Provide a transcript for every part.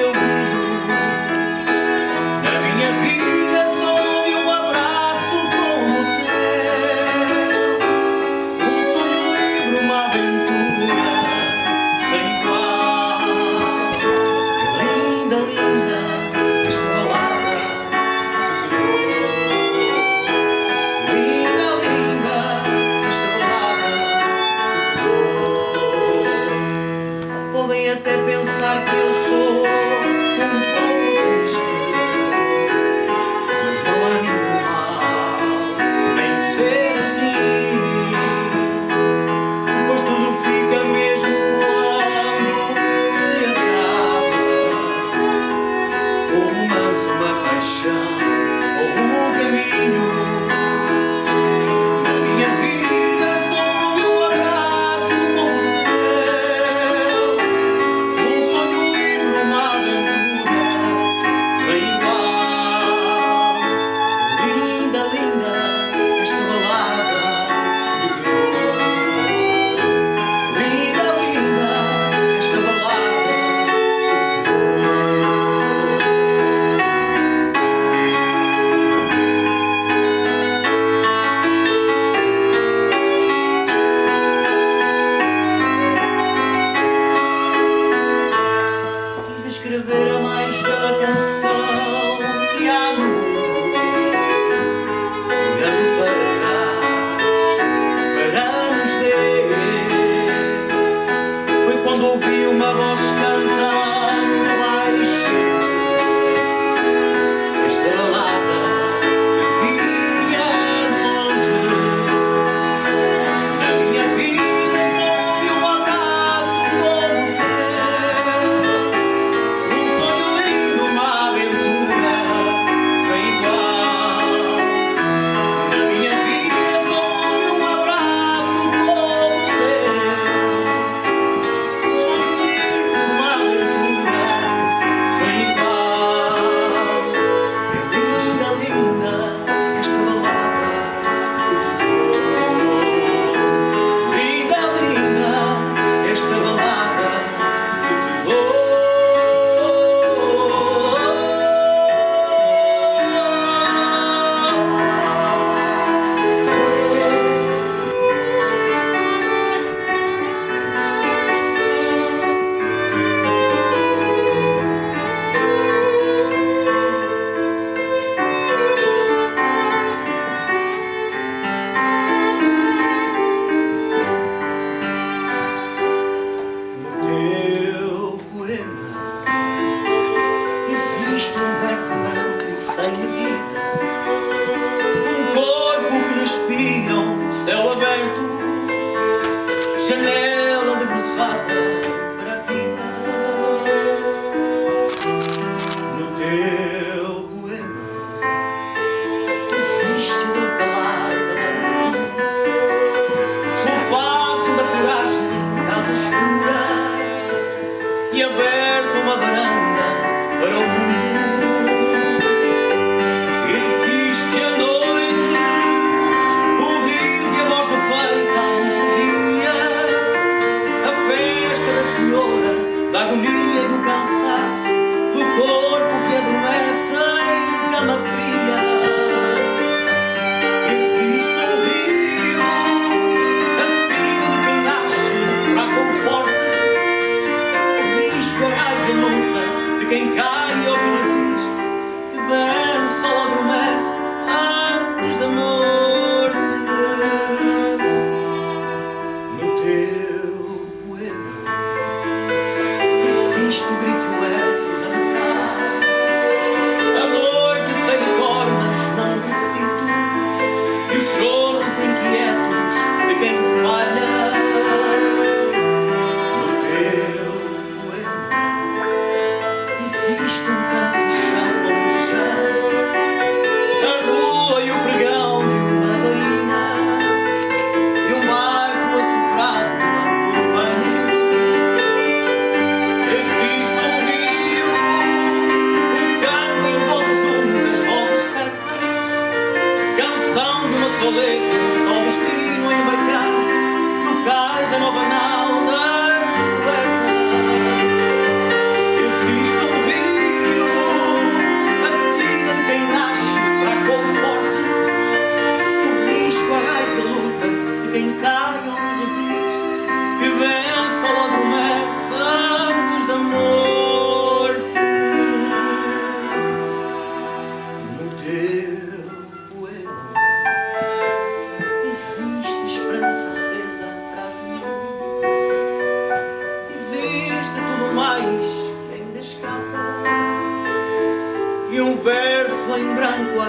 seu brilho. Na minha vida só vi um abraço como o teu, um sonho livre, uma aventura sem igual. Linda, linda, esta balada que te dou. Linda, linda, esta balada que te dou. Podem até pensar que eu sou um pouco triste, mas não há nenhum mal em ser assim, pois tudo fica mesmo quando se acaba um romance, uma paixão ou um caminho. Na minha vida só vi um abraço como o teu, um sonho livre, uma aventura sem igual. Linda, linda, esta balada que te dou. Linda, linda, esta balada que te dou. Quis escrever a mais bela canção que há no mundo, olhando para trás, para nos ver. Foi quando ouvi uma voz cantando baixo esta balada que vinha de longe. Na minha vida só vi um abraço como o teu, um sonho lindo, uma aventura sem igual. Na minha vida só vi um abraço como o teu, um sonho lindo, uma aventura sem igual. É linda, linda esta balada que te dou. Linda, linda esta balada que te dou. No teu poema existe um vertebral sem medida, um corpo que respira um céu aberto, janela debruçada para a vida. No teu poema existe o calar da noite, o passo da coragem, casa escura e aberto uma varanda para o mundo. Existe a noite, o riso e a voz perfeita à luz do dia, a festa da senhora, da agonia e do cansaço, do corpo que adormece em cama fria. Existe o rio, a sina de quem nasce fraco ou forte, o risco, a raiva e a luta de quem cai ou que resiste, que vence ou adormece antes da morte. No teu poema existe o grito e o eco da metralha, a dor que sei de cor mas não recito, e os choros inquietos de quem falha. No teu poema existe um campo chão alvejante, a rua e o pregão de uma baina, e o marco assoprado do banho. Existe um rio, um canto em vozes juntas, vozes certas, canção de uma soleta, um só destino a embarcar no cais da nova nau da descoberta. Existe um rio,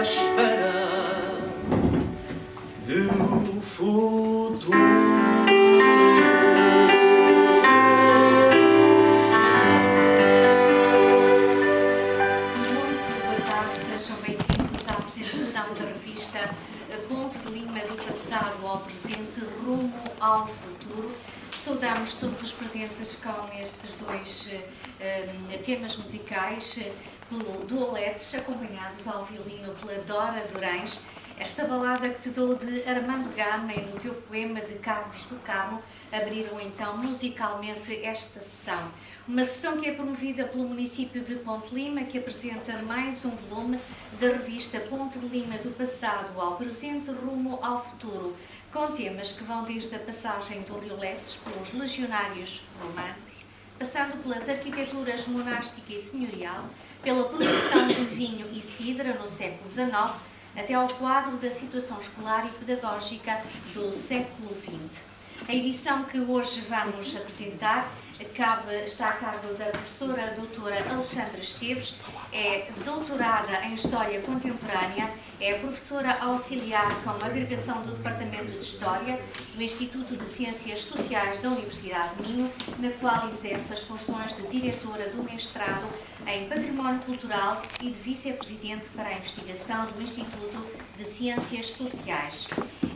espera do futuro. Sejam bem-vindos à apresentação da revista Ponte de Lima, do passado ao presente, rumo ao futuro. Saudamos todos os presentes com estes dois temas musicais, pelo Dualetes, acompanhados ao violino pela Dora Durães. Esta balada que te dou de Armando Gama e no teu poema de Carlos do Carmo abriram então musicalmente esta sessão. Uma sessão que é promovida pelo município de Ponte de Lima, que apresenta mais um volume da revista Ponte de Lima, do passado ao presente, rumo ao futuro, com temas que vão desde a passagem do Rio Letes pelos legionários romanos, passando pelas arquiteturas monástica e senhorial, pela produção de vinho e cidra no século XIX, até ao quadro da situação escolar e pedagógica do século XX. A edição que hoje vamos apresentar está a cargo da professora doutora Alexandra Esteves, é doutorada em História Contemporânea, é professora auxiliar com agregação do Departamento de História do Instituto de Ciências Sociais da Universidade de Minho, na qual exerce as funções de diretora do mestrado em Património Cultural e de vice-presidente para a investigação do Instituto de Ciências Sociais.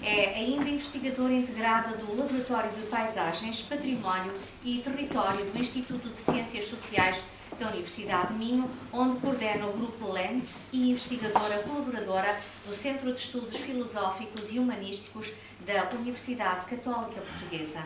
É ainda investigadora integrada do Laboratório de Paisagens, Património e Território do Instituto de Ciências Sociais da Universidade de Minho, onde coordena o Grupo Lentes, e investigadora colaboradora do Centro de Estudos Filosóficos e Humanísticos da Universidade Católica Portuguesa.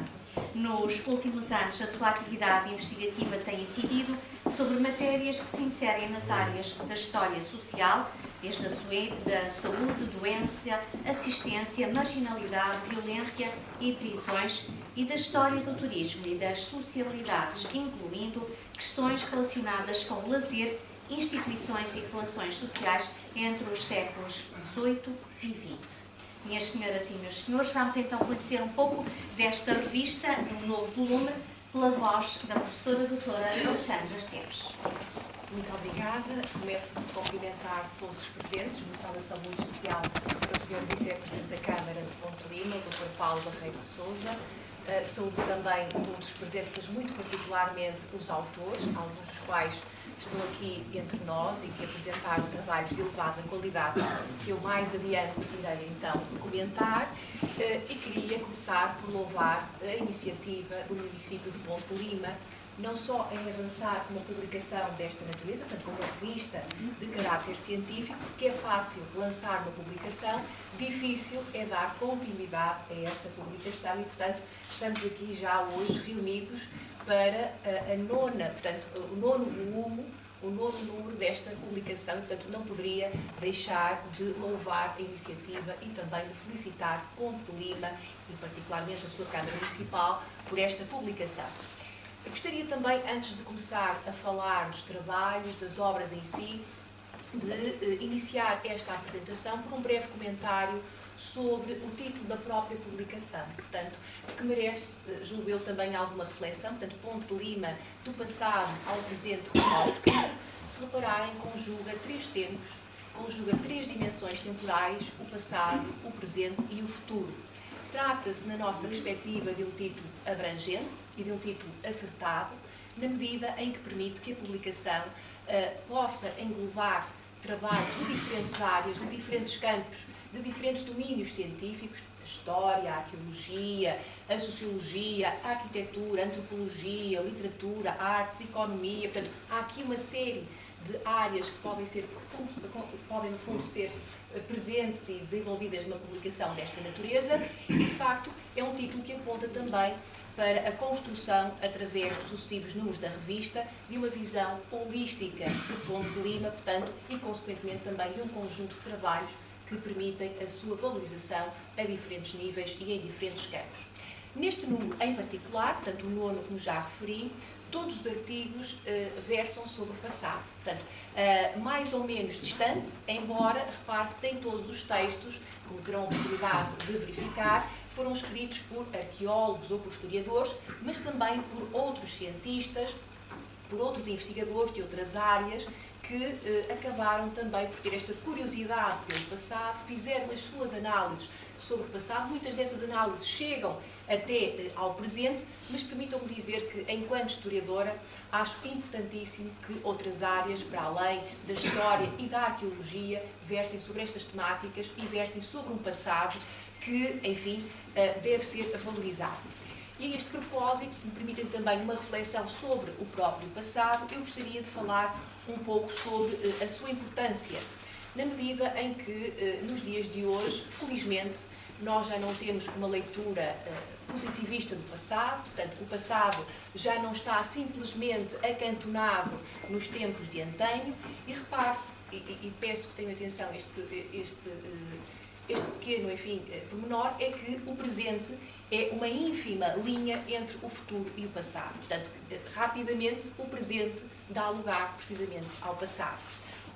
Nos últimos anos, a sua atividade investigativa tem incidido sobre matérias que se inserem nas áreas da história social, desde a saúde, doença, assistência, marginalidade, violência e prisões, e da história do turismo e das sociabilidades, incluindo questões relacionadas com o lazer, instituições e relações sociais entre os séculos XVIII e XX. Minhas senhoras e meus senhores, vamos então conhecer um pouco desta revista, um novo volume, pela voz da professora doutora Alexandra Esteves. Muito obrigada. Começo por cumprimentar todos os presentes, uma saudação muito especial para o Sr. Vice-Presidente da Câmara de Ponte de Lima, o Dr. Paulo Barreiro de Sousa. Saúdo também todos os presentes, mas muito particularmente os autores, alguns dos quais estão aqui entre nós e que apresentaram trabalhos de elevada qualidade, que eu mais adiante irei então comentar. E queria começar por louvar a iniciativa do município de Ponte de Lima, não só em avançar com uma publicação desta natureza, portanto, com uma revista de caráter científico, que é fácil lançar uma publicação, difícil é dar continuidade a essa publicação e, portanto, estamos aqui já hoje reunidos para o nono volume, o novo número desta publicação, e, portanto, não poderia deixar de louvar a iniciativa e também de felicitar Ponte de Lima e, particularmente, a sua Câmara Municipal por esta publicação. Eu gostaria também, antes de começar a falar dos trabalhos, das obras em si, de iniciar esta apresentação por um breve comentário sobre o título da própria publicação, portanto, que merece, julgo eu, também alguma reflexão. Portanto, Ponte de Lima, do passado ao presente, rumo ao futuro. Se repararem, conjuga três tempos, conjuga três dimensões temporais: o passado, o presente e o futuro. Trata-se, na nossa perspectiva, de um título abrangente e de um título acertado, na medida em que permite que a publicação possa englobar trabalhos de diferentes áreas, de diferentes campos, de diferentes domínios científicos: a história, a arqueologia, a sociologia, a arquitetura, a antropologia, a literatura, a artes, a economia. Portanto, há aqui uma série de áreas que podem, no fundo, ser presentes e desenvolvidas numa publicação desta natureza, e, de facto, é um título que aponta também para a construção, através dos sucessivos números da revista, de uma visão holística de Ponte de Lima, portanto, e, consequentemente, também de um conjunto de trabalhos que permitem a sua valorização a diferentes níveis e em diferentes campos. Neste número em particular, portanto, o nono, como já referi, todos os artigos versam sobre o passado, portanto, mais ou menos distante, embora, repare-se que nem todos os textos, como terão a oportunidade de verificar, foram escritos por arqueólogos ou por historiadores, mas também por outros cientistas, por outros investigadores de outras áreas, que acabaram também por ter esta curiosidade pelo passado, fizeram as suas análises sobre o passado. Muitas dessas análises chegam até ao presente, mas permitam-me dizer que, enquanto historiadora, acho importantíssimo que outras áreas, para além da história e da arqueologia, versem sobre estas temáticas e versem sobre um passado que, enfim, deve ser valorizado. E a este propósito, se me permitem também uma reflexão sobre o próprio passado, eu gostaria de falar um pouco sobre a sua importância, na medida em que, nos dias de hoje, felizmente, nós já não temos uma leitura positivista do passado, portanto, o passado já não está simplesmente acantonado nos tempos de antanho, e repare-se, e peço que tenham atenção a este pequeno, enfim, pormenor, é que o presente é uma ínfima linha entre o futuro e o passado. Portanto, rapidamente, o presente dá lugar, precisamente, ao passado.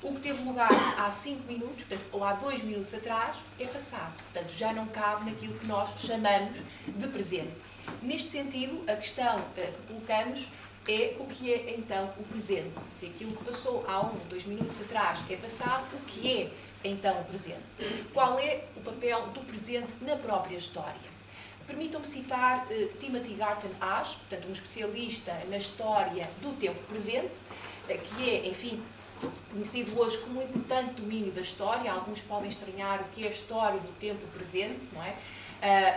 O que teve lugar há 5 minutos, portanto, ou há 2 minutos atrás, é passado. Portanto, já não cabe naquilo que nós chamamos de presente. Neste sentido, a questão que colocamos é o que é, então, o presente. Se aquilo que passou há 1 ou 2 minutos atrás é passado, o que é, então, o presente? Qual é o papel do presente na própria história? Permitam-me citar Timothy Garton Ash, portanto, um especialista na história do tempo presente, que é, enfim, conhecido hoje como um importante domínio da história. Alguns podem estranhar o que é a história do tempo presente, não é?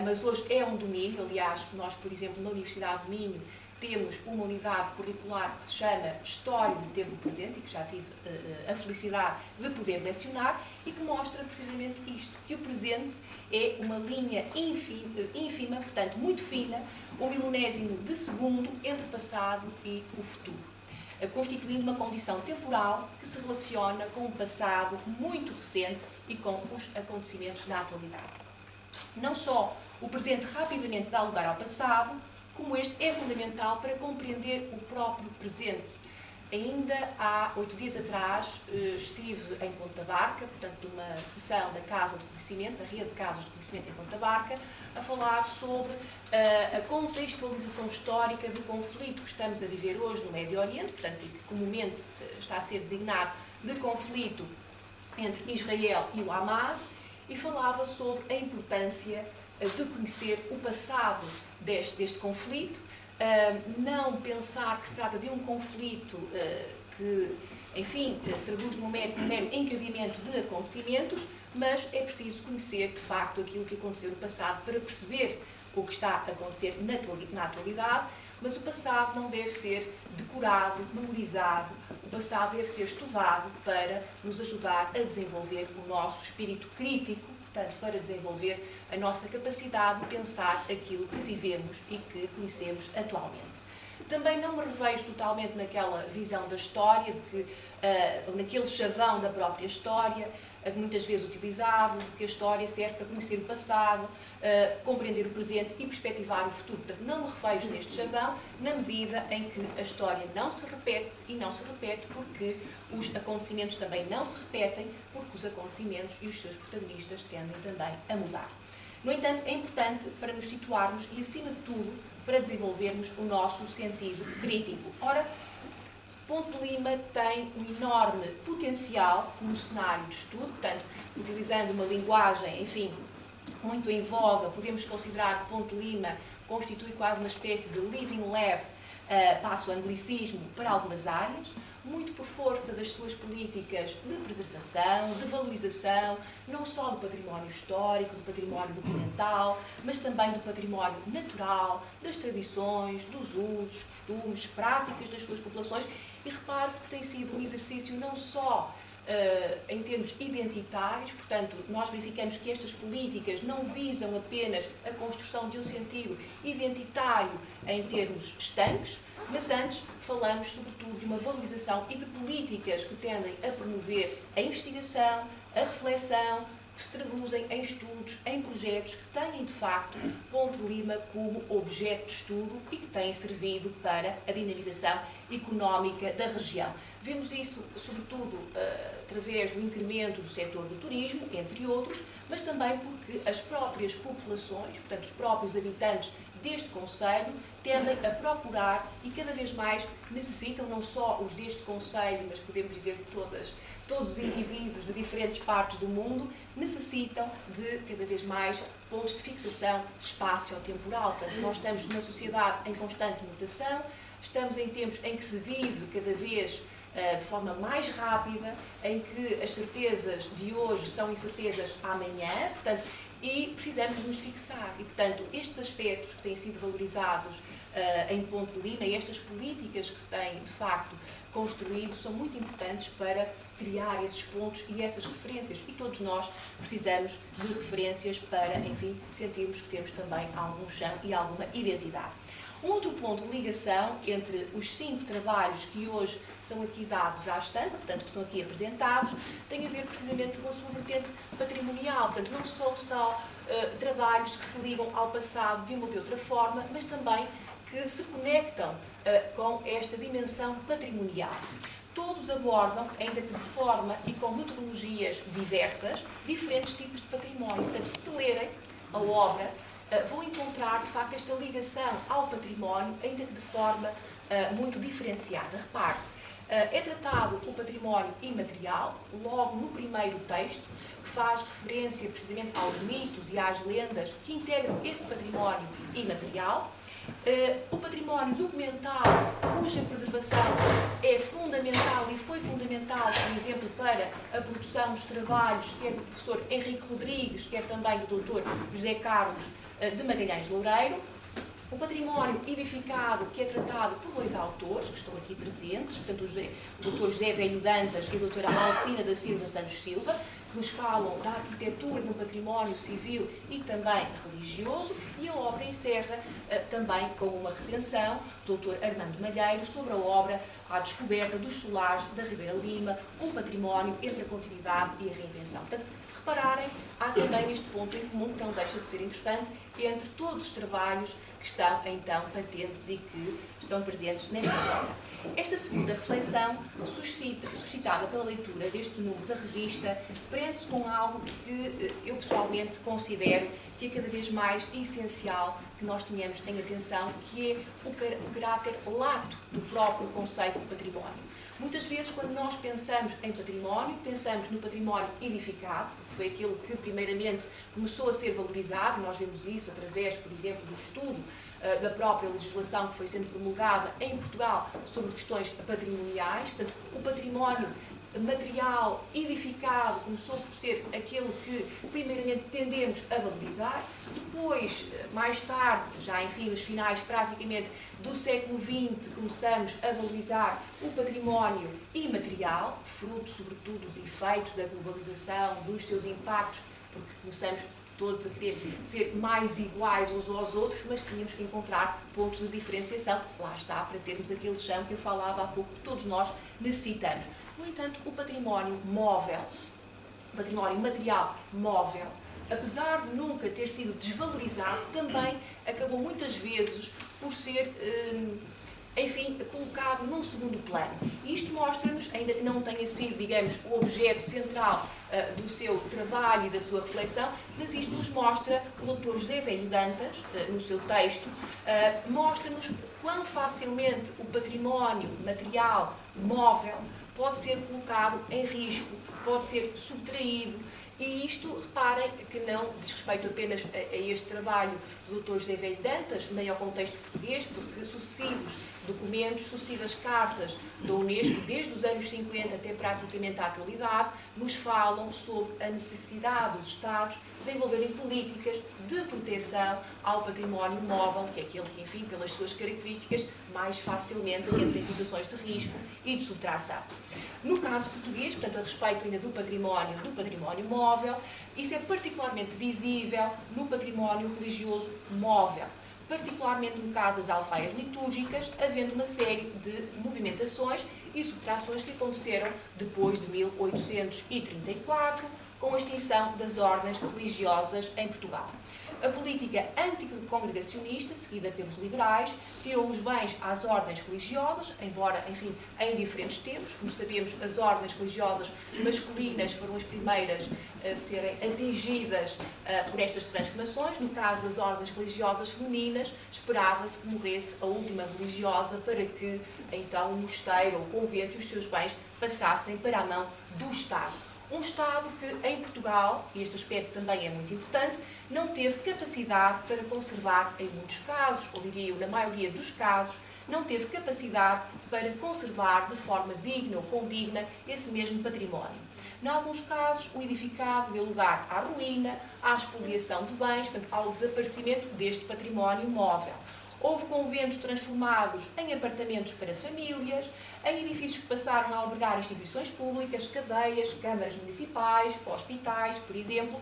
Mas hoje é um domínio. Aliás, nós, por exemplo, na Universidade de Minho, temos uma unidade curricular que se chama História do Tempo Presente e que já tive a felicidade de poder lecionar e que mostra precisamente isto, que o presente é uma linha ínfima, portanto muito fina, 1/1000 de segundo entre o passado e o futuro, constituindo uma condição temporal que se relaciona com um passado muito recente e com os acontecimentos da atualidade. Não só o presente rapidamente dá lugar ao passado, como este é fundamental para compreender o próprio presente. Ainda há 8 dias atrás estive em Ponta Barca, portanto, numa sessão da Casa do Conhecimento, a Rede de Casas de Conhecimento em Ponta Barca, a falar sobre a contextualização histórica do conflito que estamos a viver hoje no Médio Oriente, portanto, que comumente está a ser designado de conflito entre Israel e o Hamas, e falava sobre a importância de conhecer o passado deste conflito, não pensar que se trata de um conflito que, enfim, se traduz num mero encadeamento de acontecimentos, mas é preciso conhecer, de facto, aquilo que aconteceu no passado para perceber o que está a acontecer na atualidade, mas o passado não deve ser decorado, memorizado, o passado deve ser estudado para nos ajudar a desenvolver o nosso espírito crítico, portanto, para desenvolver a nossa capacidade de pensar aquilo que vivemos e que conhecemos atualmente. Também não me revejo totalmente naquela visão da história, de que, naquele chavão da própria história, muitas vezes utilizado, de que a história serve para conhecer o passado, compreender o presente e perspectivar o futuro. Portanto, não me revejo neste chavão, na medida em que a história não se repete, e não se repete porque os acontecimentos também não se repetem, porque os acontecimentos e os seus protagonistas tendem também a mudar. No entanto, é importante para nos situarmos e, acima de tudo, para desenvolvermos o nosso sentido crítico. Ora, Ponte de Lima tem um enorme potencial como cenário de estudo, portanto, utilizando uma linguagem, enfim, muito em voga, podemos considerar que Ponte de Lima constitui quase uma espécie de living lab, passo o anglicismo, para algumas áreas, muito por força das suas políticas de preservação, de valorização, não só do património histórico, do património documental, mas também do património natural, das tradições, dos usos, costumes, práticas das suas populações. E repare-se que tem sido um exercício não só em termos identitários, portanto, nós verificamos que estas políticas não visam apenas a construção de um sentido identitário em termos estanques, mas antes falamos sobretudo de uma valorização e de políticas que tendem a promover a investigação, a reflexão, que se traduzem em estudos, em projetos que têm, de facto, Ponte de Lima como objeto de estudo e que têm servido para a dinamização económica da região. Vemos isso, sobretudo, através do incremento do setor do turismo, entre outros, mas também porque as próprias populações, portanto, os próprios habitantes deste concelho, tendem a procurar e cada vez mais necessitam, não só os deste concelho, mas podemos dizer que todos os indivíduos de diferentes partes do mundo necessitam de cada vez mais pontos de fixação espaço-temporal. Portanto, nós estamos numa sociedade em constante mutação, estamos em tempos em que se vive cada vez de forma mais rápida, em que as certezas de hoje são incertezas amanhã, portanto, e precisamos de nos fixar. E, portanto, estes aspectos que têm sido valorizados em Ponte de Lima e estas políticas que se têm, de facto, construído, são muito importantes para criar esses pontos e essas referências. E todos nós precisamos de referências para, enfim, sentirmos que temos também algum chão e alguma identidade. Um outro ponto de ligação entre os 5 trabalhos que hoje são aqui dados à estante, portanto, que são aqui apresentados, tem a ver precisamente com a sua vertente patrimonial. Portanto, não são trabalhos que se ligam ao passado de uma ou de outra forma, mas também que se conectam com esta dimensão patrimonial. Todos abordam, ainda que de forma e com metodologias diversas, diferentes tipos de património. Portanto, se lerem a obra, vão encontrar, de facto, esta ligação ao património, ainda que de forma muito diferenciada. Repare-se, é tratado o património imaterial, logo no primeiro texto, que faz referência precisamente aos mitos e às lendas que integram esse património imaterial. O património documental, cuja preservação é fundamental e foi fundamental, por exemplo, para a produção dos trabalhos, quer do professor Henrique Rodrigues, quer também do Dr. José Carlos de Magalhães Loureiro. O património edificado, que é tratado por 2 autores, que estão aqui presentes, portanto, o Dr. José Velho Dantas e a doutora Alcina da Silva Santos Silva, que nos falam da arquitetura no património civil e também religioso, e a obra encerra também com uma recensão do Dr. Armando Malheiro sobre a obra A Descoberta dos Solares da Ribeira Lima, um património entre a continuidade e a reinvenção. Portanto, se repararem, há também este ponto em comum, que não deixa de ser interessante, entre todos os trabalhos que estão, então, patentes e que estão presentes nesta obra. Esta segunda reflexão, suscitada pela leitura deste número da revista, prende-se com algo que eu pessoalmente considero que é cada vez mais essencial que nós tenhamos em atenção, que é o caráter lato do próprio conceito de património. Muitas vezes, quando nós pensamos em património, pensamos no património edificado, que foi aquilo que primeiramente começou a ser valorizado, nós vemos isso através, por exemplo, do estudo da própria legislação que foi sendo promulgada em Portugal sobre questões patrimoniais. Portanto, o património material edificado começou por ser aquele que primeiramente tendemos a valorizar. Depois, mais tarde, já enfim nos finais praticamente do século XX, começamos a valorizar o património imaterial, fruto sobretudo dos efeitos da globalização, dos seus impactos, porque começamos todos a querer ser mais iguais uns aos outros, mas tínhamos que encontrar pontos de diferenciação, lá está, para termos aquele chão que eu falava há pouco, que todos nós necessitamos. No entanto, o património móvel, o património material móvel, apesar de nunca ter sido desvalorizado, também acabou muitas vezes por ser, enfim, colocado num segundo plano. E isto mostra-nos, ainda que não tenha sido, digamos, o objeto central do seu trabalho e da sua reflexão, mas isto nos mostra, o Dr. José Velho Dantas, no seu texto, mostra-nos quão facilmente o património material móvel pode ser colocado em risco, pode ser subtraído. E isto, reparem, que não diz respeito apenas a este trabalho do Dr. José Velho Dantas, nem ao contexto português, porque sucessivos documentos, sucessivas cartas da Unesco, desde os anos 50 até praticamente à atualidade, nos falam sobre a necessidade dos Estados de desenvolverem políticas de proteção ao património móvel, que é aquele que, enfim, pelas suas características, mais facilmente entra em situações de risco e de subtração. No caso português, portanto, a respeito ainda do património móvel, isso é particularmente visível no património religioso móvel, particularmente no caso das alfaias litúrgicas, havendo uma série de movimentações e subtrações que aconteceram depois de 1834, com a extinção das ordens religiosas em Portugal. A política anticongregacionista, seguida pelos liberais, tirou os bens às ordens religiosas, embora, enfim, em diferentes tempos. Como sabemos, as ordens religiosas masculinas foram as primeiras a serem atingidas por estas transformações. No caso das ordens religiosas femininas, esperava-se que morresse a última religiosa para que, então, o mosteiro ou o convento e os seus bens passassem para a mão do Estado. Um Estado que, em Portugal, e este aspecto também é muito importante, não teve capacidade para conservar, em muitos casos, ou diria eu, na maioria dos casos, não teve capacidade para conservar de forma digna ou condigna esse mesmo património. Em alguns casos, o edificado deu lugar à ruína, à expoliação de bens, portanto, ao desaparecimento deste património móvel. Houve conventos transformados em apartamentos para famílias, em edifícios que passaram a albergar instituições públicas, cadeias, câmaras municipais, hospitais, por exemplo.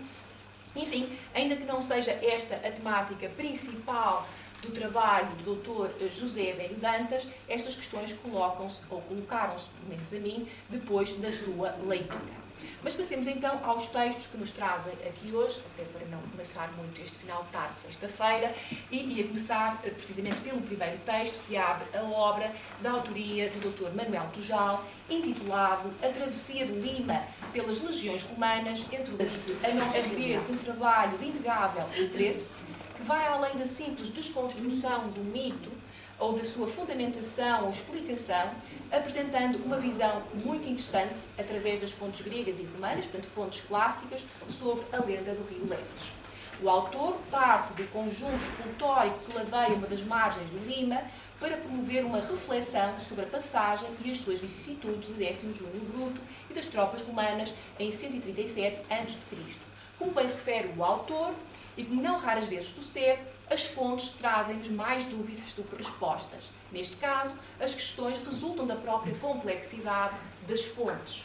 Enfim, ainda que não seja esta a temática principal do trabalho do Dr. José Velho Dantas, estas questões colocam-se, ou colocaram-se, pelo menos a mim, depois da sua leitura. Mas passemos então aos textos que nos trazem aqui hoje, até para não começar muito este final de tarde, sexta-feira, e ia começar precisamente pelo primeiro texto, que abre a obra da autoria do Dr. Manuel Tujal, intitulado A Travessia do Lima pelas Legiões Romanas, entrou-se a não haver de um trabalho de inegável interesse, que vai além da simples desconstrução do mito ou da sua fundamentação ou explicação, apresentando uma visão muito interessante, através das fontes gregas e romanas, portanto fontes clássicas, sobre a lenda do rio Lepres. O autor parte do conjunto escultórico que ladeia uma das margens do Lima para promover uma reflexão sobre a passagem e as suas vicissitudes de Décimo Júnior Bruto e das tropas romanas em 137 a.C. Como bem refere o autor, e como não raras vezes sucede, as fontes trazem-nos mais dúvidas do que respostas. Neste caso, as questões resultam da própria complexidade das fontes.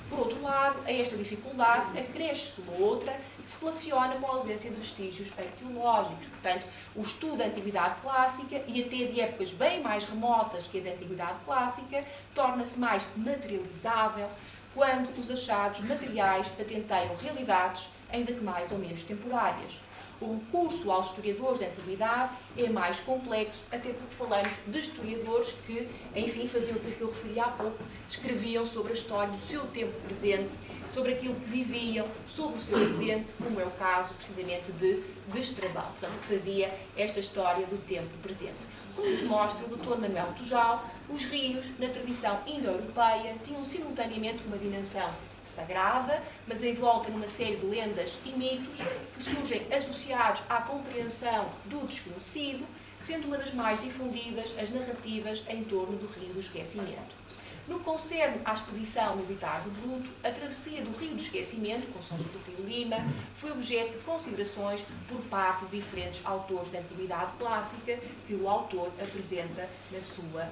Por outro lado, a esta dificuldade acresce-se uma outra que se relaciona com a ausência de vestígios arqueológicos. Portanto, o estudo da Antiguidade Clássica, e até de épocas bem mais remotas que a da Antiguidade Clássica, torna-se mais materializável quando os achados materiais atenteiam realidades, ainda que mais ou menos temporárias. O recurso aos historiadores da antiguidade é mais complexo, até porque falamos de historiadores que, enfim, faziam aquilo que eu referi há pouco, escreviam sobre a história do seu tempo presente, sobre aquilo que viviam, sobre o seu presente, como é o caso, precisamente, de Estrabão, portanto, que fazia esta história do tempo presente. Como nos mostra o Dr. Manuel Tujal, os rios, na tradição indo-europeia, tinham simultaneamente uma dimensão sagrada, mas envolta numa série de lendas e mitos que surgem associados à compreensão do desconhecido, sendo uma das mais difundidas as narrativas em torno do Rio do Esquecimento. No que concerne à expedição militar do Bruto, a travessia do Rio do Esquecimento, com São do Rio Lima, foi objeto de considerações por parte de diferentes autores da Antiguidade Clássica que o autor apresenta na sua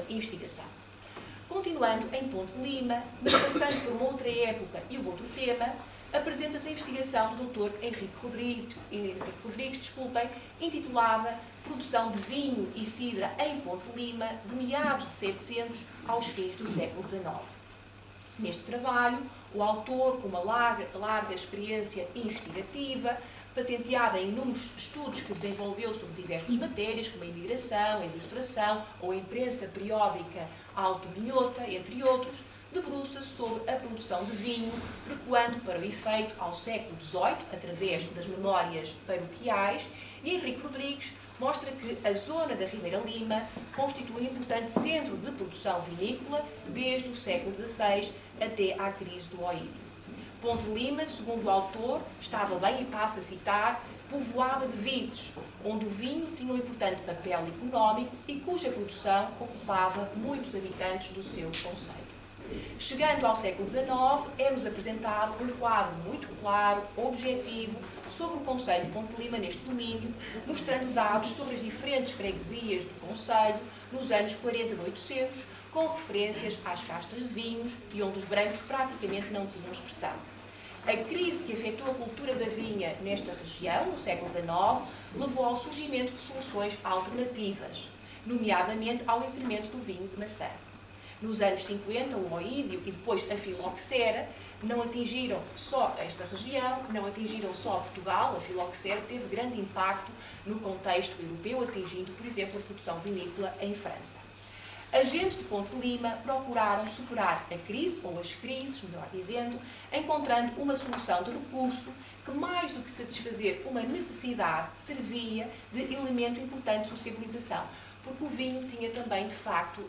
investigação. Continuando em Ponte de Lima, mas passando por uma outra época e um outro tema, apresenta-se a investigação do Dr. Henrique Rodrigues, intitulada Produção de Vinho e Cidra em Ponte de Lima, de meados de 700 aos fins do século XIX. Neste trabalho, o autor, com uma larga experiência investigativa, patenteada em inúmeros estudos que desenvolveu sobre diversas matérias, como a imigração, a ilustração ou a imprensa periódica auto-minhota, entre outros, debruça-se sobre a produção de vinho, recuando para o efeito ao século XVIII, através das memórias paroquiais, e Henrique Rodrigues mostra que a zona da Ribeira Lima constitui um importante centro de produção vinícola desde o século XVI até à crise do Oídio. Ponte de Lima, segundo o autor, estava bem, e passo a citar, povoada de vides, onde o vinho tinha um importante papel económico e cuja produção ocupava muitos habitantes do seu concelho. Chegando ao século XIX, é-nos apresentado um quadro muito claro, objetivo, sobre o concelho de Ponte de Lima neste domínio, mostrando dados sobre as diferentes freguesias do concelho nos anos 40 de 800, com referências às castas de vinhos e onde os brancos praticamente não tinham expressão. A crise que afetou a cultura da vinha nesta região, no século XIX, levou ao surgimento de soluções alternativas, nomeadamente ao incremento do vinho de maçã. Nos anos 50, o oídio e depois a filoxera não atingiram só esta região, não atingiram só Portugal. A filoxera teve grande impacto no contexto europeu, atingindo, por exemplo, a produção vinícola em França. Agentes de Ponte de Lima procuraram superar a crise, ou as crises, melhor dizendo, encontrando uma solução de recurso que, mais do que satisfazer uma necessidade, servia de elemento importante de sociabilização. Porque o vinho tinha também, de facto,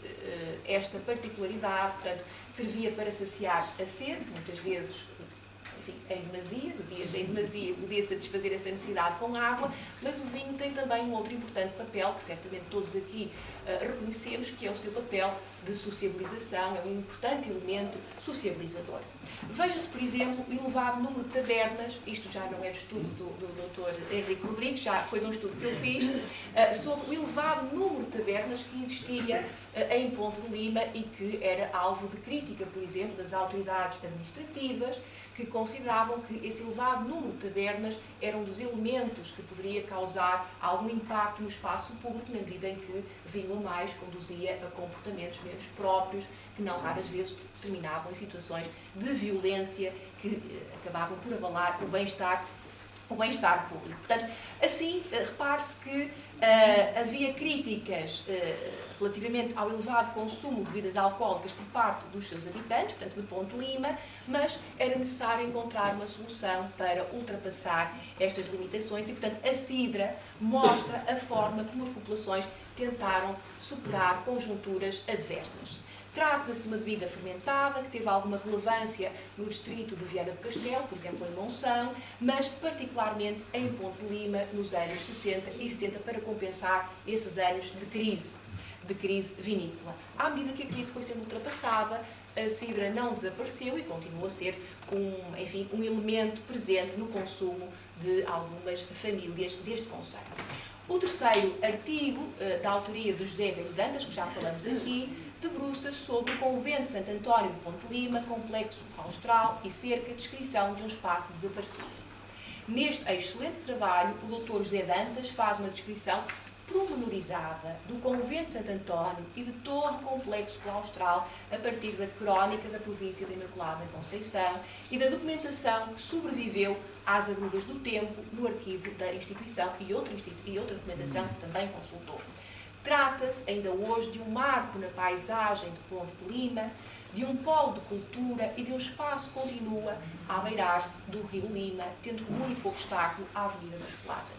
esta particularidade, portanto, servia para saciar a sede, muitas vezes, enfim, em demasia, bebia-se em demasia, podia satisfazer essa necessidade com água, mas o vinho tem também um outro importante papel, que certamente todos aqui reconhecemos, que é o seu papel de sociabilização, é um importante elemento sociabilizador. Veja-se, por exemplo, o elevado número de tabernas, isto já não é de estudo do Dr. Henrique Rodrigues, já foi de um estudo que eu fiz, sobre o elevado número de tabernas que existia em Ponte de Lima e que era alvo de crítica, por exemplo, das autoridades administrativas, que consideravam que esse elevado número de tabernas era um dos elementos que poderia causar algum impacto no espaço público, na medida em que vinho a mais conduzia a comportamentos menos próprios, que não raras vezes terminavam em situações de violência que acabavam por abalar o bem-estar público. Portanto, assim, repare-se que havia críticas relativamente ao elevado consumo de bebidas alcoólicas por parte dos seus habitantes, portanto, de Ponte de Lima, mas era necessário encontrar uma solução para ultrapassar estas limitações e, portanto, a cidra mostra a forma como as populações tentaram superar conjunturas adversas. Trata-se de uma bebida fermentada que teve alguma relevância no distrito de Viana do Castelo, por exemplo, em Monção, mas particularmente em Ponte de Lima nos anos 60 e 70 para compensar esses anos de crise vinícola. À medida que a crise foi sendo ultrapassada, a cidra não desapareceu e continua a ser um elemento presente no consumo de algumas famílias deste concelho. O terceiro artigo, da autoria de José Velho Dantas, que já falamos aqui, debruça-se sobre o Convento de Santo António de Ponte de Lima, complexo claustral e cerca, descrição de um espaço desaparecido. Neste excelente trabalho, o Dr. José Dantas faz uma descrição pormenorizada do Convento de Santo António e de todo o complexo claustral a partir da crónica da província da Imaculada Conceição e da documentação que sobreviveu às agruras do tempo no arquivo da instituição e outra documentação que também consultou. Trata-se, ainda hoje, de um marco na paisagem de Ponte de Lima, de um polo de cultura e de um espaço que continua a beirar-se do rio Lima, tendo como único obstáculo a Avenida dos Plátanos.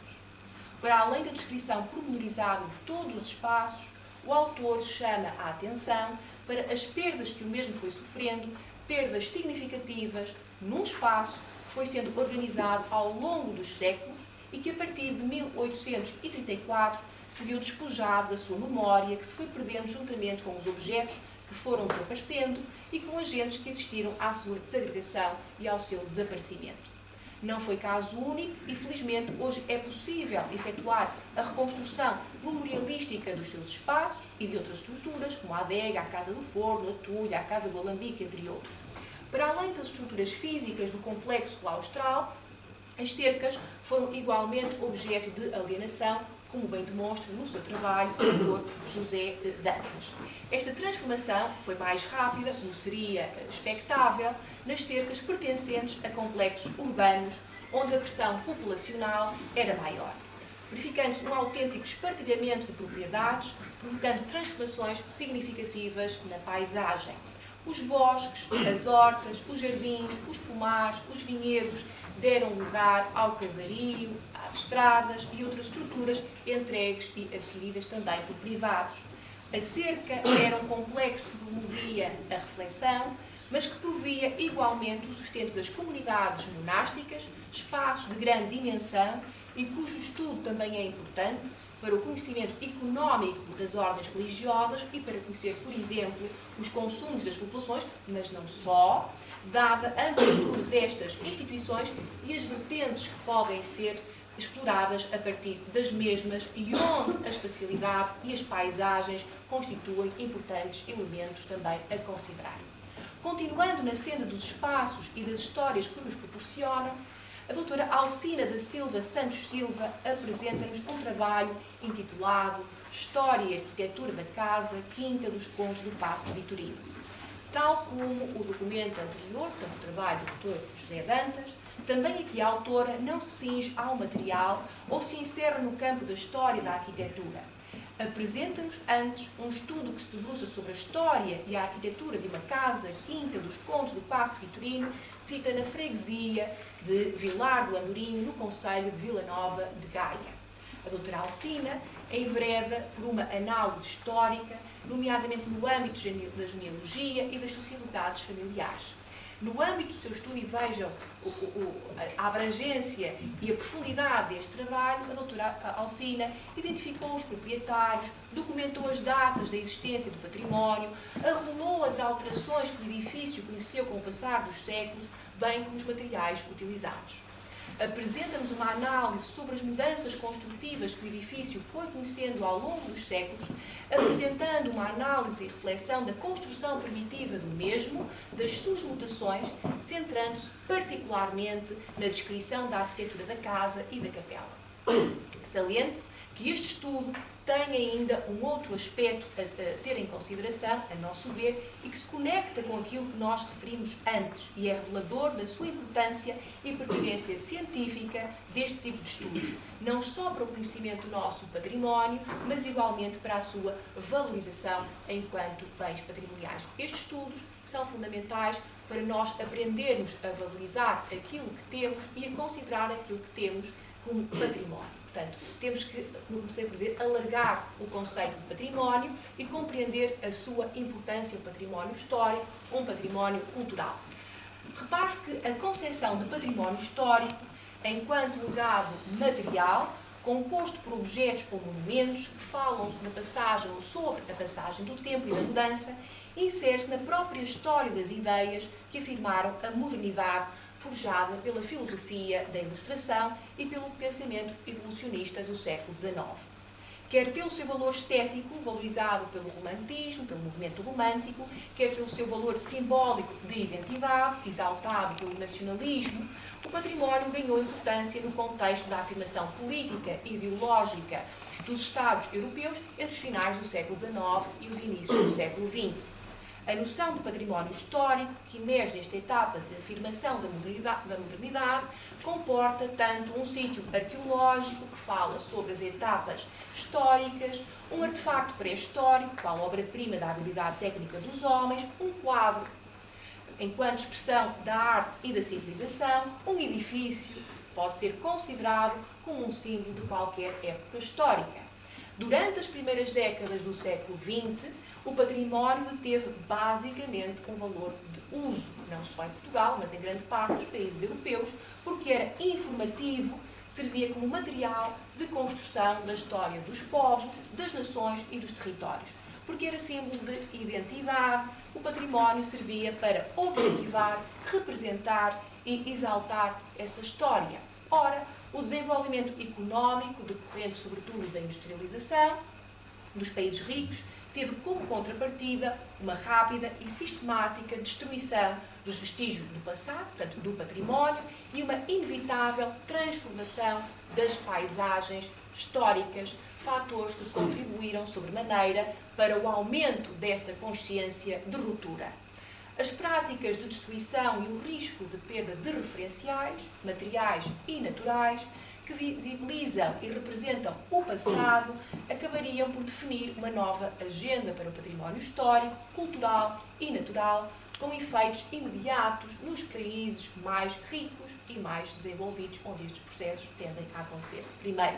Para além da descrição pormenorizada de todos os espaços, o autor chama a atenção para as perdas que o mesmo foi sofrendo, perdas significativas num espaço que foi sendo organizado ao longo dos séculos e que, a partir de 1834, se viu despojado da sua memória, que se foi perdendo juntamente com os objetos que foram desaparecendo e com agentes que existiram à sua desagregação e ao seu desaparecimento. Não foi caso único e, felizmente, hoje é possível efetuar a reconstrução memorialística dos seus espaços e de outras estruturas, como a adega, a Casa do Forno, a Tulha, a Casa do Alambique, entre outros. Para além das estruturas físicas do complexo claustral, as cercas foram igualmente objeto de alienação, como bem demonstra no seu trabalho o Dr. José Dantas. Esta transformação foi mais rápida, como seria expectável, nas cercas pertencentes a complexos urbanos, onde a pressão populacional era maior, verificando-se um autêntico espartilhamento de propriedades, provocando transformações significativas na paisagem. Os bosques, as hortas, os jardins, os pomares, os vinhedos deram lugar ao casario, às estradas e outras estruturas entregues e adquiridas também por privados. A cerca era um complexo que promovia a reflexão, mas que provia igualmente o sustento das comunidades monásticas, espaços de grande dimensão e cujo estudo também é importante para o conhecimento económico das ordens religiosas e para conhecer, por exemplo, os consumos das populações, mas não só, dada a amplitude destas instituições e as vertentes que podem ser exploradas a partir das mesmas e onde a espacialidade e as paisagens constituem importantes elementos também a considerar. Continuando na senda dos espaços e das histórias que nos proporcionam, a doutora Alcina da Silva Santos Silva apresenta-nos um trabalho intitulado História e Arquitetura da Casa Quinta dos Contos do Paço de Vitorino. Tal como o documento anterior, portanto, o trabalho do Dr. José Dantas, também aqui a autora não se cinge ao material ou se encerra no campo da história da arquitetura. Apresenta-nos antes um estudo que se debruça sobre a história e a arquitetura de uma casa quinta dos Condes do Paço de Vitorino, cita na freguesia de Vilar do Andorinho, no concelho de Vila Nova de Gaia. A doutora Alcina envereda por uma análise histórica, nomeadamente no âmbito da genealogia e das sociedades familiares. No âmbito do seu estudo, e vejam a abrangência e a profundidade deste trabalho, a doutora Alcina identificou os proprietários, documentou as datas da existência do património, arrumou as alterações que o edifício conheceu com o passar dos séculos, bem como os materiais utilizados. Apresenta-nos uma análise sobre as mudanças construtivas que o edifício foi conhecendo ao longo dos séculos, apresentando uma análise e reflexão da construção primitiva do mesmo, das suas mutações, centrando-se particularmente na descrição da arquitetura da casa e da capela. Saliente que este estudo tem ainda um outro aspecto a ter em consideração, a nosso ver, e que se conecta com aquilo que nós referimos antes e é revelador da sua importância e pertinência científica deste tipo de estudos, não só para o conhecimento nosso do património, mas igualmente para a sua valorização enquanto bens patrimoniais. Estes estudos são fundamentais para nós aprendermos a valorizar aquilo que temos e a considerar aquilo que temos como património. Portanto, temos que, como comecei por dizer, alargar o conceito de património e compreender a sua importância, um património histórico, um património cultural. Repare-se que a concepção de património histórico, enquanto legado material, composto por objetos ou monumentos que falam da passagem ou sobre a passagem do tempo e da mudança, insere-se na própria história das ideias que afirmaram a modernidade forjada pela filosofia da Ilustração e pelo pensamento evolucionista do século XIX. Quer pelo seu valor estético, valorizado pelo romantismo, pelo movimento romântico, quer pelo seu valor simbólico de identidade, exaltado pelo nacionalismo, o património ganhou importância no contexto da afirmação política e ideológica dos Estados europeus entre os finais do século XIX e os inícios do século XX. A noção de património histórico, que emerge nesta etapa de afirmação da modernidade, comporta tanto um sítio arqueológico que fala sobre as etapas históricas, um artefacto pré-histórico, qual obra-prima da habilidade técnica dos homens, um quadro enquanto expressão da arte e da civilização, um edifício pode ser considerado como um símbolo de qualquer época histórica. Durante as primeiras décadas do século XX, o património teve basicamente um valor de uso, não só em Portugal, mas em grande parte dos países europeus, porque era informativo, servia como material de construção da história dos povos, das nações e dos territórios. Porque era símbolo de identidade, o património servia para objetivar, representar e exaltar essa história. Ora, o desenvolvimento económico, decorrente sobretudo da industrialização dos países ricos, teve como contrapartida uma rápida e sistemática destruição dos vestígios do passado, portanto, do património, e uma inevitável transformação das paisagens históricas, fatores que contribuíram sobremaneira para o aumento dessa consciência de ruptura. As práticas de destruição e o risco de perda de referenciais, materiais e naturais, que visibilizam e representam o passado, acabariam por definir uma nova agenda para o património histórico, cultural e natural, com efeitos imediatos nos países mais ricos e mais desenvolvidos, onde estes processos tendem a acontecer. Primeiro,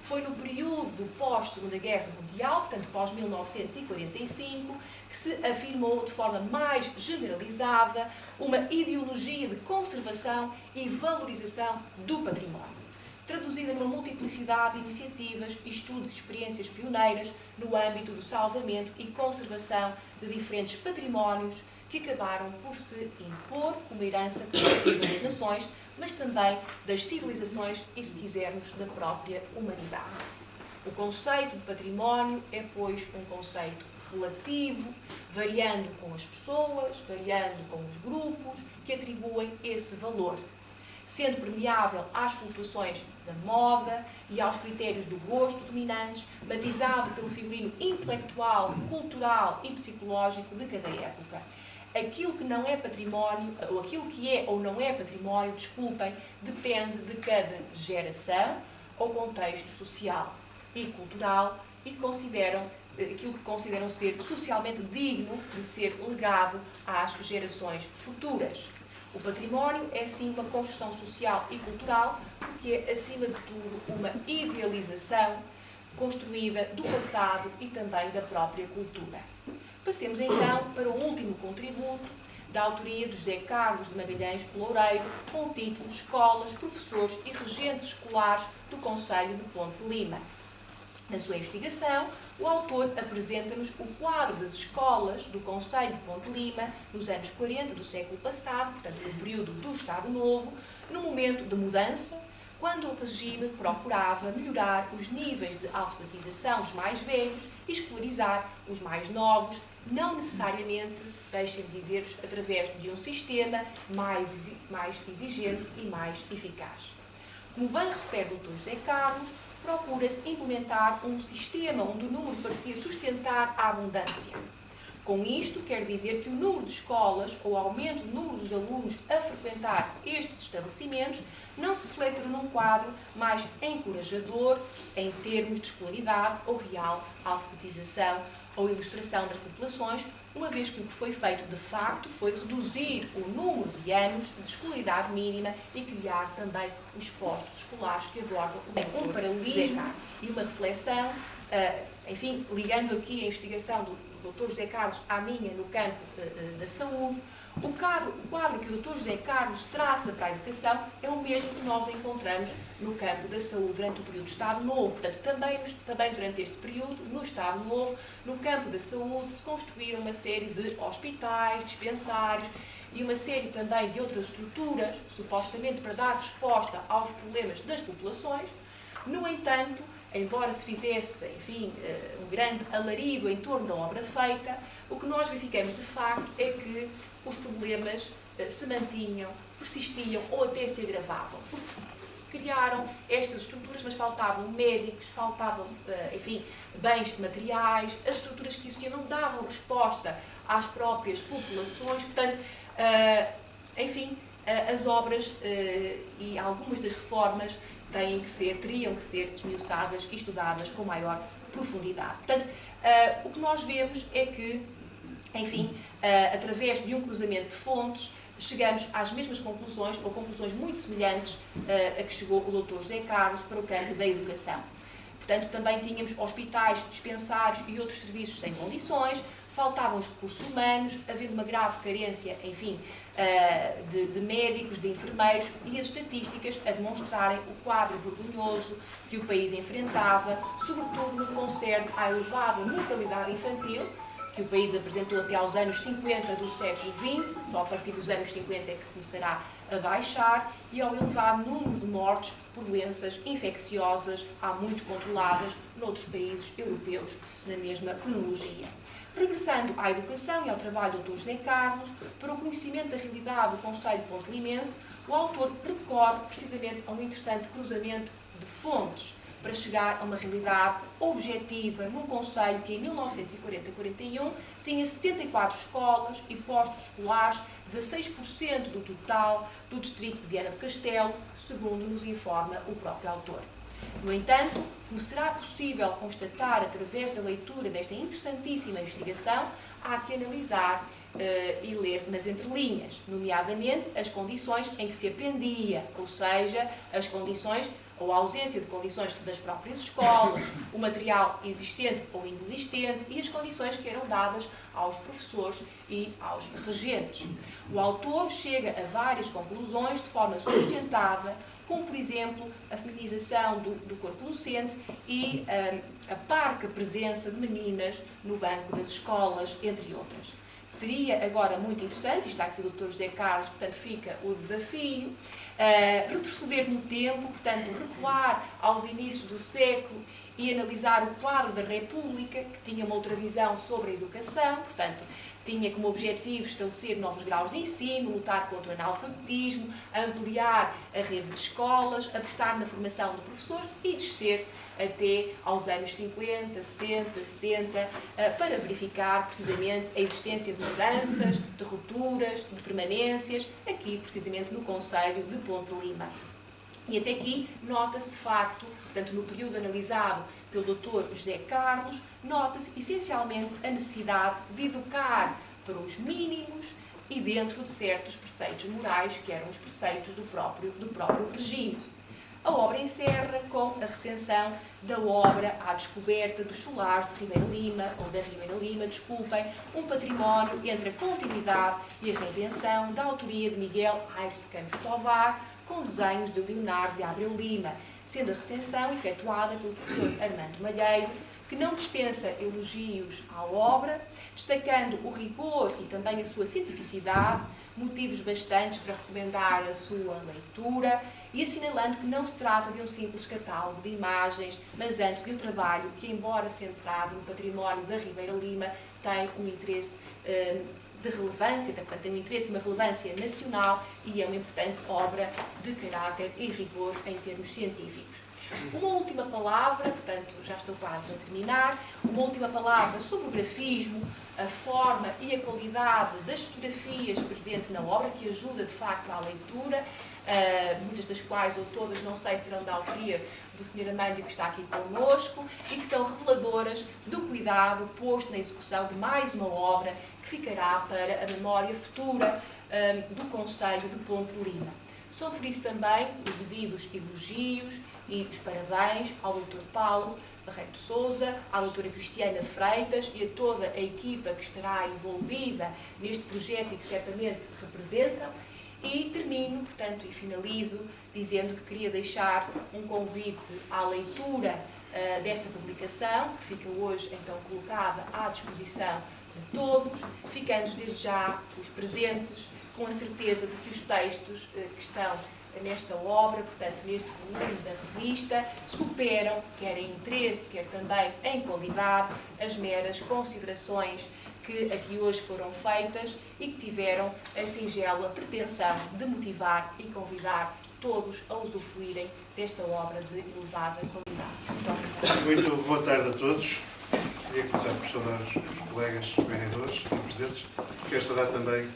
foi no período pós-Segunda Guerra Mundial, portanto pós-1945, que se afirmou de forma mais generalizada uma ideologia de conservação e valorização do património, traduzida numa multiplicidade de iniciativas, estudos e experiências pioneiras no âmbito do salvamento e conservação de diferentes patrimónios que acabaram por se impor como herança coletiva das nações, mas também das civilizações e, se quisermos, da própria humanidade. O conceito de património é, pois, um conceito relativo, variando com as pessoas, variando com os grupos que atribuem esse valor, sendo permeável às flutuações da moda e aos critérios do gosto dominantes, batizado pelo figurino intelectual, cultural e psicológico de cada época. Aquilo que não é património, ou aquilo que é ou não é património, desculpem, depende de cada geração ou contexto social e cultural e consideram aquilo que consideram ser socialmente digno de ser legado às gerações futuras. O património é, sim, uma construção social e cultural, porque é, acima de tudo, uma idealização construída do passado e também da própria cultura. Passemos, então, para o último contributo, da autoria de José Carlos de Magalhães Loureiro, com o título Escolas, Professores e Regentes Escolares do Concelho de Ponte de Lima. Na sua investigação, o autor apresenta-nos o quadro das escolas do Concelho de Ponte de Lima nos anos 40 do século passado, portanto, no período do Estado Novo, no momento de mudança, quando o regime procurava melhorar os níveis de alfabetização dos mais velhos e escolarizar os mais novos, não necessariamente, deixem-me dizer-vos, através de um sistema mais exigente e mais eficaz. Como bem refere o Dr. José Carlos, procura-se implementar um sistema onde o número parecia sustentar a abundância. Com isto, quer dizer que o número de escolas ou o aumento do número dos alunos a frequentar estes estabelecimentos não se reflete num quadro mais encorajador em termos de escolaridade ou real alfabetização ou ilustração das populações, uma vez que o que foi feito de facto foi reduzir o número de anos de escolaridade mínima e criar também os postos escolares que abordam um paralelismo e uma reflexão, enfim, ligando aqui a investigação do Dr. José Carlos à minha no campo da saúde. O quadro que o Dr. José Carlos traça para a educação é o mesmo que nós encontramos no campo da saúde durante o período do Estado Novo. Portanto, também durante este período, no Estado Novo, no campo da saúde, se construíram uma série de hospitais, dispensários e uma série também de outras estruturas, supostamente para dar resposta aos problemas das populações. No entanto, embora se fizesse, enfim, um grande alarido em torno da obra feita, o que nós verificamos de facto é que os problemas se mantinham, persistiam ou até se agravavam, porque se criaram estas estruturas, mas faltavam médicos, faltavam, enfim, bens materiais, as estruturas que existiam não davam resposta às próprias populações, portanto, enfim, as obras e algumas das reformas teriam que ser esmiuçadas e estudadas com maior profundidade. Portanto, o que nós vemos é que, enfim, através de um cruzamento de fontes, chegamos às mesmas conclusões, ou conclusões muito semelhantes a que chegou o Dr. José Carlos para o campo da educação. Portanto, também tínhamos hospitais, dispensários e outros serviços sem condições, faltavam os recursos humanos, havendo uma grave carência, enfim, de médicos, de enfermeiros, e as estatísticas a demonstrarem o quadro vergonhoso que o país enfrentava, sobretudo no que concerne à elevada mortalidade infantil, que o país apresentou até aos anos 50 do século XX, só a partir dos anos 50 é que começará a baixar, e ao elevado número de mortes por doenças infecciosas, há muito controladas noutros países europeus, na mesma cronologia. Regressando à educação e ao trabalho do Dr. José Carlos, para o conhecimento da realidade do Concelho de Ponte Limense, o autor recorre precisamente a um interessante cruzamento de fontes para chegar a uma realidade objetiva num concelho que em 1940-41 tinha 74 escolas e postos escolares, 16% do total do distrito de Viana do Castelo, segundo nos informa o próprio autor. No entanto, como será possível constatar através da leitura desta interessantíssima investigação, há que analisar e ler nas entrelinhas, nomeadamente as condições em que se aprendia, ou seja, as condições ou a ausência de condições das próprias escolas, o material existente ou inexistente e as condições que eram dadas aos professores e aos regentes. O autor chega a várias conclusões de forma sustentada, como, por exemplo, a feminização do corpo docente e a parca presença de meninas no banco das escolas, entre outras. Seria agora muito interessante, está aqui o Dr. José Carlos, portanto fica o desafio, retroceder no tempo, portanto, recuar aos inícios do século e analisar o quadro da República, que tinha uma outra visão sobre a educação, portanto, tinha como objetivo estabelecer novos graus de ensino, lutar contra o analfabetismo, ampliar a rede de escolas, apostar na formação de professores e descer até aos anos 50, 60, 70, para verificar precisamente a existência de mudanças, de rupturas, de permanências, aqui precisamente no concelho de Ponte de Lima. E até aqui nota-se de facto, portanto no período analisado pelo Dr. José Carlos, nota-se essencialmente a necessidade de educar para os mínimos e dentro de certos preceitos morais, que eram os preceitos do próprio regime. A obra encerra com a recensão da obra à descoberta dos solares de Ribeira Lima, ou da Ribeira Lima, desculpem, um património entre a continuidade e a reinvenção, da autoria de Miguel Aires de Campos Tovar, com desenhos de Leonardo de Abreu Lima, sendo a recensão efetuada pelo professor Armando Malheiro, que não dispensa elogios à obra, destacando o rigor e também a sua cientificidade, motivos bastantes para recomendar a sua leitura e assinalando que não se trata de um simples catálogo de imagens, mas antes de um trabalho que, embora centrado no património da Ribeira Lima, tem um interesse de relevância, portanto, tem um interesse e uma relevância nacional e é uma importante obra de caráter e rigor em termos científicos. Uma última palavra, portanto, já estou quase a terminar, uma última palavra sobre o grafismo, a forma e a qualidade das fotografias presentes na obra, que ajuda, de facto, à leitura, muitas das quais, ou todas, não sei, serão da autoria do Sr. Amândio, que está aqui connosco, e que são reveladoras do cuidado posto na execução de mais uma obra que ficará para a memória futura do concelho de Ponte de Lima. São por isso também os devidos elogios e os parabéns ao Dr. Paulo Barreto Sousa, à doutora Cristiana Freitas e a toda a equipa que estará envolvida neste projeto e que certamente representa. E termino, portanto, e finalizo dizendo que queria deixar um convite à leitura desta publicação, que fica hoje, então, colocada à disposição de todos, ficando desde já os presentes com a certeza de que os textos que estão nesta obra, portanto, neste volume da revista, superam, quer em interesse, quer também em qualidade, as meras considerações que aqui hoje foram feitas e que tiveram a singela pretensão de motivar e convidar todos a usufruírem desta obra de elevada qualidade. Muito boa tarde a todos. Queria começar por saudar os colegas vereadores presentes. Quero saudar também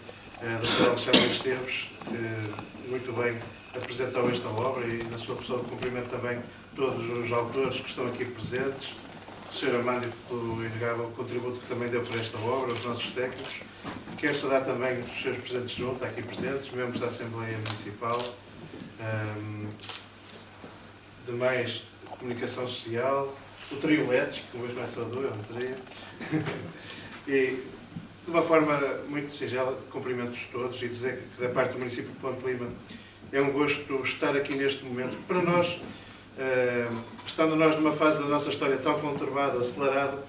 a Dr. Alexandre Esteves, que muito bem apresentou esta obra e, na sua pessoa, cumprimento também todos os autores que estão aqui presentes, o Sr. Amândio pelo inegável contributo que também deu para esta obra, os nossos técnicos. Quero saudar também os seus presentes junto, aqui presentes, membros da Assembleia Municipal, demais de comunicação social, o trio LEDs, que hoje não é só dois, é um trio. E, de uma forma muito singela, cumprimento-os todos e dizer que, da parte do município de Ponte de Lima, é um gosto estar aqui neste momento. Para nós, estando nós numa fase da nossa história tão conturbada, acelerada,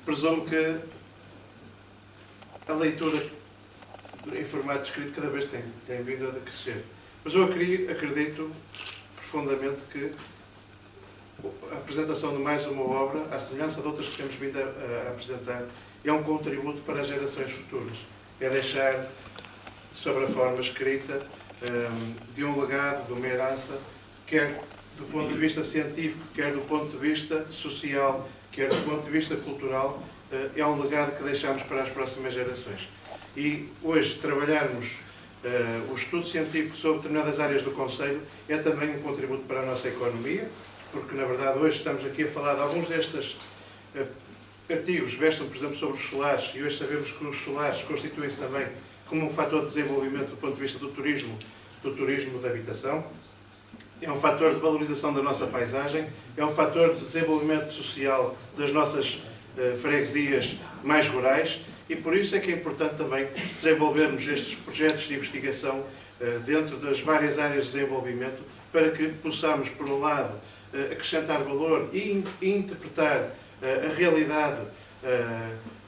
presumo que a leitura em formato escrito cada vez tem vindo a crescer. Mas eu acredito profundamente que a apresentação de mais uma obra, à semelhança de outras que temos vindo a apresentar, é um contributo para as gerações futuras. É deixar sobre a forma escrita de um legado, de uma herança, quer do ponto de vista científico, quer do ponto de vista social, quer do ponto de vista cultural, é um legado que deixamos para as próximas gerações. E hoje trabalharmos o estudo científico sobre determinadas áreas do concelho é também um contributo para a nossa economia, porque na verdade hoje estamos aqui a falar de alguns destes artigos, vestam por exemplo sobre os solares, e hoje sabemos que os solares constituem-se também como um fator de desenvolvimento do ponto de vista do turismo de habitação, é um fator de valorização da nossa paisagem, é um fator de desenvolvimento social das nossas freguesias mais rurais, e por isso é que é importante também desenvolvermos estes projetos de investigação dentro das várias áreas de desenvolvimento, para que possamos, por um lado, acrescentar valor e interpretar a realidade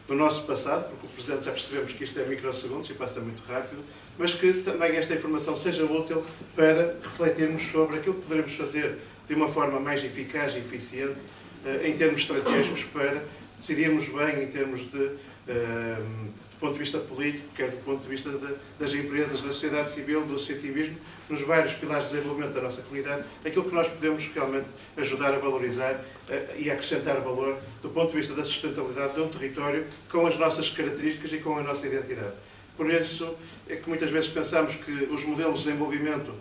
do nosso passado, porque o presente já percebemos que isto é microsegundos e passa muito rápido, mas que também esta informação seja útil para refletirmos sobre aquilo que poderemos fazer de uma forma mais eficaz e eficiente em termos estratégicos para decidirmos bem em termos de do ponto de vista político, quer do ponto de vista das empresas, da sociedade civil, do associativismo, nos vários pilares de desenvolvimento da nossa comunidade, aquilo que nós podemos realmente ajudar a valorizar e a acrescentar valor do ponto de vista da sustentabilidade de um território com as nossas características e com a nossa identidade. Por isso é que muitas vezes pensamos que os modelos de desenvolvimento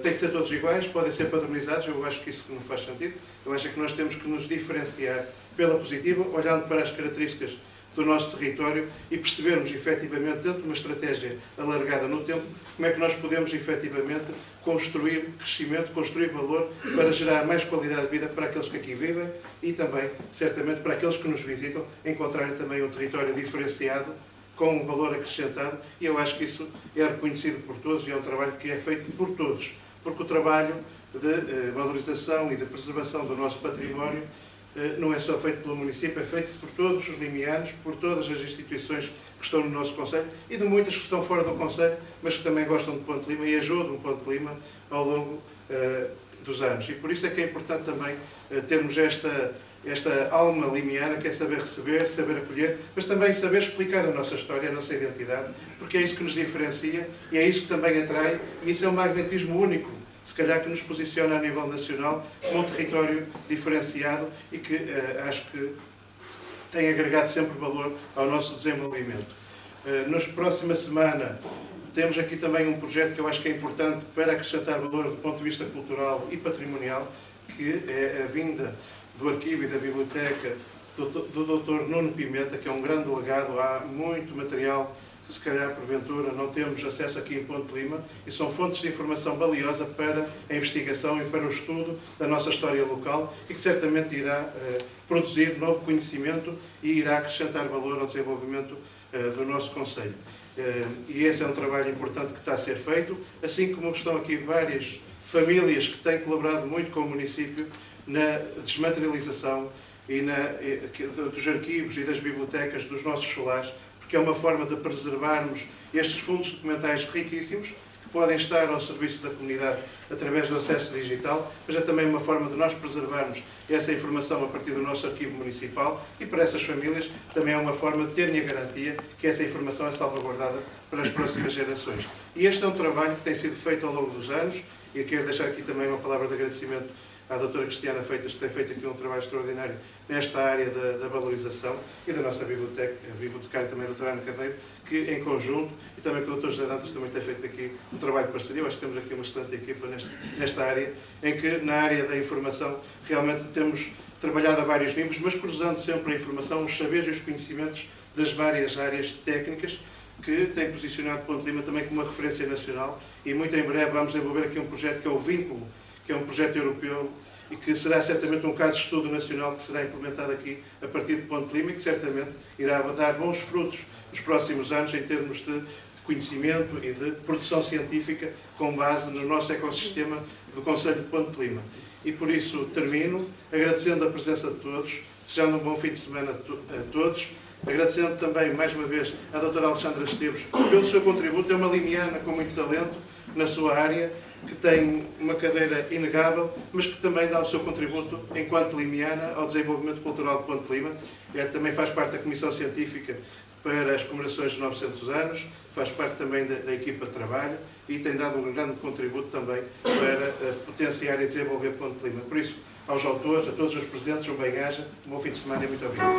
têm que ser todos iguais, podem ser padronizados. Eu acho que isso não faz sentido. Eu acho que nós temos que nos diferenciar pela positiva, olhando para as características do nosso território e percebermos efetivamente, dentro de uma estratégia alargada no tempo, como é que nós podemos efetivamente construir crescimento, construir valor para gerar mais qualidade de vida para aqueles que aqui vivem e também, certamente, para aqueles que nos visitam, encontrarem também um território diferenciado, com um valor acrescentado, e eu acho que isso é reconhecido por todos e é um trabalho que é feito por todos, porque o trabalho de valorização e de preservação do nosso património não é só feito pelo município, é feito por todos os limianos, por todas as instituições que estão no nosso concelho e de muitas que estão fora do concelho, mas que também gostam de Ponte Lima e ajudam o Ponte Lima ao longo dos anos. E por isso é que é importante também termos esta alma limiana, que é saber receber, saber acolher, mas também saber explicar a nossa história, a nossa identidade, porque é isso que nos diferencia e é isso que também atrai, e isso é um magnetismo único, se calhar que nos posiciona a nível nacional como um território diferenciado e que acho que tem agregado sempre valor ao nosso desenvolvimento. Na próxima semana temos aqui também um projeto que eu acho que é importante para acrescentar valor do ponto de vista cultural e patrimonial, que é a vinda do arquivo e da biblioteca do Dr. Nuno Pimenta, que é um grande legado. Há muito material que se calhar porventura não temos acesso aqui em Ponte Lima e são fontes de informação valiosa para a investigação e para o estudo da nossa história local e que certamente irá produzir novo conhecimento e irá acrescentar valor ao desenvolvimento do nosso concelho. E esse é um trabalho importante que está a ser feito, assim como estão aqui várias famílias que têm colaborado muito com o município na desmaterialização e dos arquivos e das bibliotecas dos nossos solares, porque é uma forma de preservarmos estes fundos documentais riquíssimos que podem estar ao serviço da comunidade através do acesso digital, mas é também uma forma de nós preservarmos essa informação a partir do nosso arquivo municipal e para essas famílias também é uma forma de terem a garantia que essa informação é salvaguardada para as próximas gerações. E este é um trabalho que tem sido feito ao longo dos anos e eu quero deixar aqui também uma palavra de agradecimento à doutora Cristiana Feitas, que tem feito aqui um trabalho extraordinário nesta área da valorização, e da nossa biblioteca, a bibliotecária também a doutora Ana Carneiro, que em conjunto, e também com o doutor José Dantas, também tem feito aqui um trabalho de parceria. Eu acho que temos aqui uma excelente equipa nesta área, em que na área da informação realmente temos trabalhado a vários níveis, mas cruzando sempre a informação, os saberes e os conhecimentos das várias áreas técnicas, que tem posicionado Ponte Lima também como uma referência nacional, e muito em breve vamos desenvolver aqui um projeto que é o Vínculo, que é um projeto europeu e que será certamente um caso de estudo nacional que será implementado aqui a partir de Ponte Lima e que certamente irá dar bons frutos nos próximos anos em termos de conhecimento e de produção científica com base no nosso ecossistema do Concelho de Ponte Lima. E por isso termino agradecendo a presença de todos, desejando um bom fim de semana a todos, agradecendo também mais uma vez à doutora Alexandra Esteves pelo seu contributo. É uma limiana com muito talento na sua área, que tem uma cadeira inegável, mas que também dá o seu contributo enquanto limiana ao desenvolvimento cultural de Ponte Lima. Também faz parte da Comissão Científica para as comemorações dos 900 anos, faz parte também da equipa de trabalho e tem dado um grande contributo também para potenciar e desenvolver Ponte Lima. Por isso, aos autores, a todos os presentes, um bem-aja, um bom fim de semana e muito obrigado.